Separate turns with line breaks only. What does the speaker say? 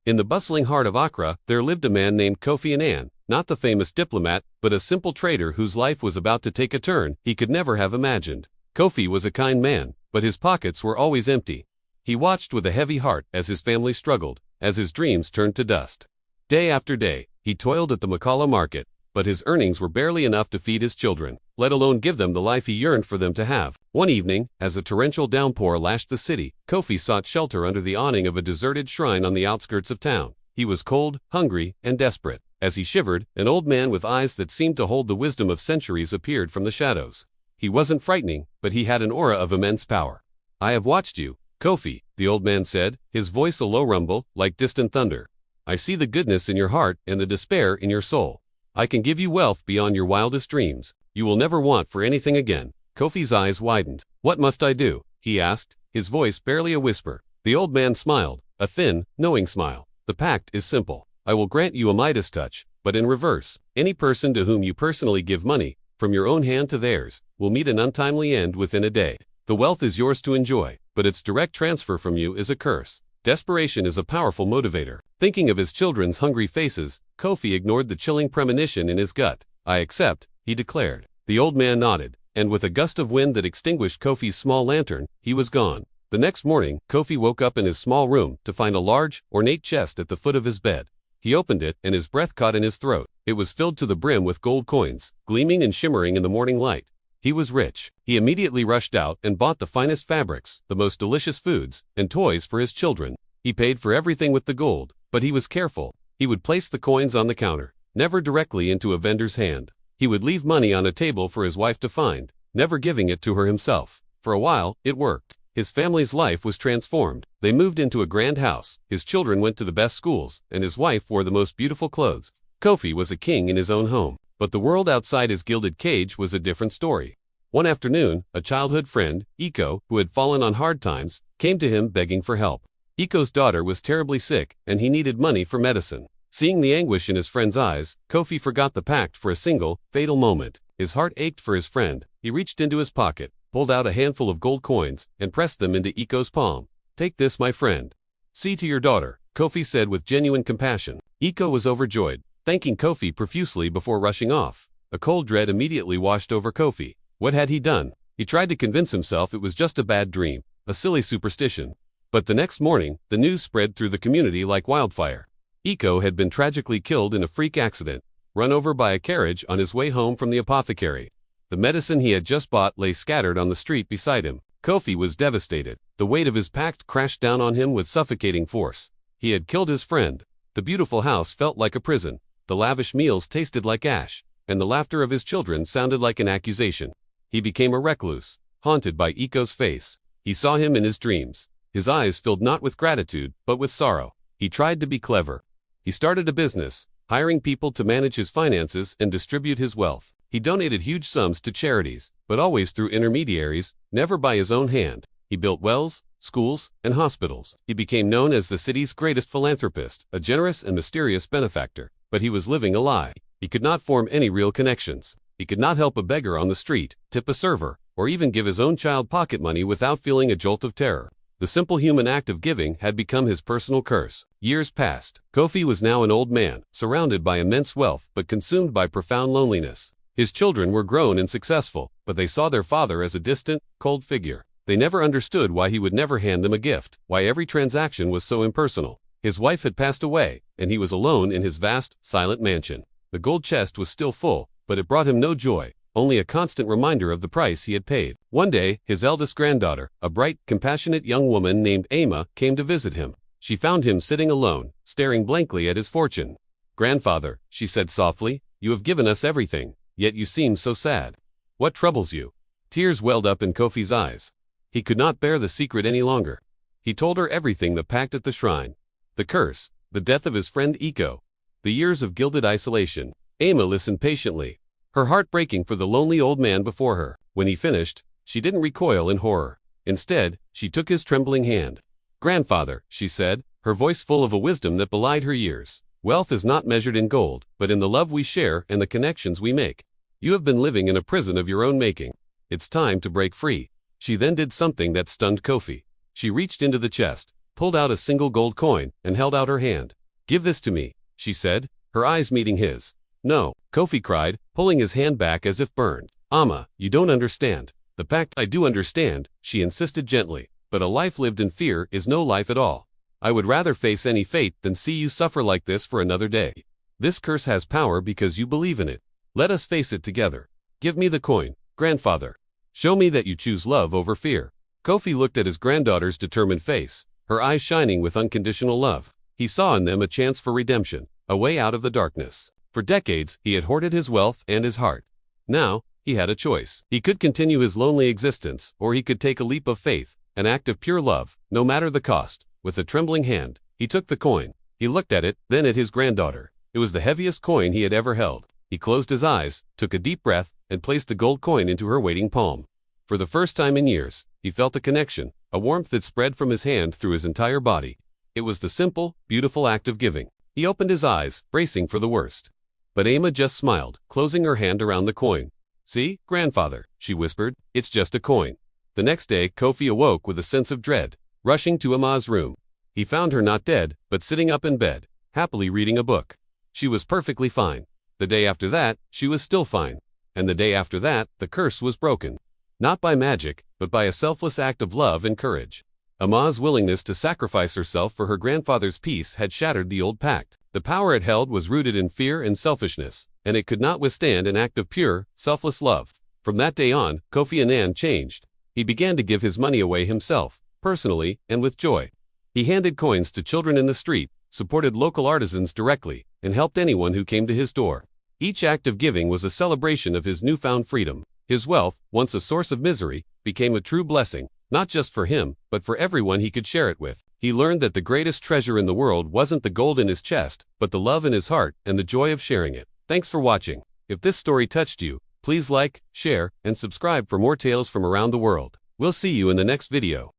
In the bustling heart of Accra, there lived a man named Kofi Annan, not the famous diplomat, but a simple trader whose life was about to take a turn he could never have imagined. Kofi was a kind man, but his pockets were always empty. He watched with a heavy heart as his family struggled, as his dreams turned to dust. Day after day, he toiled at the Makala market, but his earnings were barely enough to feed his children, let alone give them the life he yearned for them to have. One evening, as a torrential downpour lashed the city, Kofi sought shelter under the awning of a deserted shrine on the outskirts of town. He was cold, hungry, and desperate. As he shivered, an old man with eyes that seemed to hold the wisdom of centuries appeared from the shadows. He wasn't frightening, but he had an aura of immense power. "I have watched you, Kofi," the old man said, his voice a low rumble, like distant thunder. "I see the goodness in your heart and the despair in your soul. I can give you wealth beyond your wildest dreams. You will never want for anything again." Kofi's eyes widened. "What must I do?" he asked, his voice barely a whisper. The old man smiled, a thin, knowing smile. "The pact is simple. I will grant you a Midas touch, but in reverse, any person to whom you personally give money, from your own hand to theirs, will meet an untimely end within a day. The wealth is yours to enjoy, but its direct transfer from you is a curse." Desperation is a powerful motivator. Thinking of his children's hungry faces, Kofi ignored the chilling premonition in his gut. "I accept," he declared. The old man nodded, and with a gust of wind that extinguished Kofi's small lantern, he was gone. The next morning, Kofi woke up in his small room to find a large, ornate chest at the foot of his bed. He opened it, and his breath caught in his throat. It was filled to the brim with gold coins, gleaming and shimmering in the morning light. He was rich. He immediately rushed out and bought the finest fabrics, the most delicious foods, and toys for his children. He paid for everything with the gold, but he was careful. He would place the coins on the counter, never directly into a vendor's hand. He would leave money on a table for his wife to find, never giving it to her himself. For a while, it worked. His family's life was transformed. They moved into a grand house, his children went to the best schools, and his wife wore the most beautiful clothes. Kofi was a king in his own home, but the world outside his gilded cage was a different story. One afternoon, a childhood friend, Iko, who had fallen on hard times, came to him begging for help. Iko's daughter was terribly sick, and he needed money for medicine. Seeing the anguish in his friend's eyes, Kofi forgot the pact for a single, fatal moment. His heart ached for his friend. He reached into his pocket, pulled out a handful of gold coins, and pressed them into Iko's palm. "Take this, my friend. See to your daughter," Kofi said with genuine compassion. Iko was overjoyed, thanking Kofi profusely before rushing off. A cold dread immediately washed over Kofi. What had he done? He tried to convince himself it was just a bad dream, a silly superstition. But the next morning, the news spread through the community like wildfire. Iko had been tragically killed in a freak accident, run over by a carriage on his way home from the apothecary. The medicine he had just bought lay scattered on the street beside him. Kofi was devastated. The weight of his pact crashed down on him with suffocating force. He had killed his friend. The beautiful house felt like a prison. The lavish meals tasted like ash, and the laughter of his children sounded like an accusation. He became a recluse, haunted by Iko's face. He saw him in his dreams. His eyes filled not with gratitude, but with sorrow. He tried to be clever. He started a business, hiring people to manage his finances and distribute his wealth. He donated huge sums to charities, but always through intermediaries, never by his own hand. He built wells, schools, and hospitals. He became known as the city's greatest philanthropist, a generous and mysterious benefactor. But he was living a lie. He could not form any real connections. He could not help a beggar on the street, tip a server, or even give his own child pocket money without feeling a jolt of terror. The simple human act of giving had become his personal curse. Years passed. Kofi was now an old man, surrounded by immense wealth but consumed by profound loneliness. His children were grown and successful, but they saw their father as a distant, cold figure. They never understood why he would never hand them a gift, why every transaction was so impersonal. His wife had passed away, and he was alone in his vast, silent mansion. The gold chest was still full, but it brought him no joy, only a constant reminder of the price he had paid. One day, his eldest granddaughter, a bright, compassionate young woman named Ama, came to visit him. She found him sitting alone, staring blankly at his fortune. "Grandfather," she said softly, "you have given us everything, yet you seem so sad. What troubles you?" Tears welled up in Kofi's eyes. He could not bear the secret any longer. He told her everything: the pact at the shrine, the curse, the death of his friend Iko, the years of gilded isolation. Ama listened patiently, her heart breaking for the lonely old man before her. When he finished, she didn't recoil in horror. Instead, she took his trembling hand. "Grandfather," she said, her voice full of a wisdom that belied her years, "wealth is not measured in gold, but in the love we share and the connections we make. You have been living in a prison of your own making. It's time to break free." She then did something that stunned Kofi. She reached into the chest, pulled out a single gold coin, and held out her hand. "Give this to me," she said, her eyes meeting his. "No," Kofi cried, pulling his hand back as if burned. "Amma, you don't understand." "The pact I do understand," she insisted gently, "but a life lived in fear is no life at all. I would rather face any fate than see you suffer like this for another day. This curse has power because you believe in it. Let us face it together. Give me the coin, grandfather. Show me that you choose love over fear." Kofi looked at his granddaughter's determined face, her eyes shining with unconditional love. He saw in them a chance for redemption, a way out of the darkness. For decades, he had hoarded his wealth and his heart. Now, he had a choice. He could continue his lonely existence, or he could take a leap of faith, an act of pure love, no matter the cost. With a trembling hand, he took the coin. He looked at it, then at his granddaughter. It was the heaviest coin he had ever held. He closed his eyes, took a deep breath, and placed the gold coin into her waiting palm. For the first time in years, he felt a connection, a warmth that spread from his hand through his entire body. It was the simple, beautiful act of giving. He opened his eyes, bracing for the worst. But Amma just smiled, closing her hand around the coin. "See, grandfather," she whispered, "it's just a coin." The next day, Kofi awoke with a sense of dread. Rushing to Amma's room, he found her not dead, but sitting up in bed, happily reading a book. She was perfectly fine. The day after that, she was still fine. And the day after that, the curse was broken. Not by magic, but by a selfless act of love and courage. Amma's willingness to sacrifice herself for her grandfather's peace had shattered the old pact. The power it held was rooted in fear and selfishness, and it could not withstand an act of pure, selfless love. From that day on, Kofi Annan changed. He began to give his money away himself, personally, and with joy. He handed coins to children in the street, supported local artisans directly, and helped anyone who came to his door. Each act of giving was a celebration of his newfound freedom. His wealth, once a source of misery, became a true blessing, not just for him, but for everyone he could share it with. He learned that the greatest treasure in the world wasn't the gold in his chest, but the love in his heart and the joy of sharing it. Thanks for watching. If this story touched you, please like, share, and subscribe for more tales from around the world. We'll see you in the next video.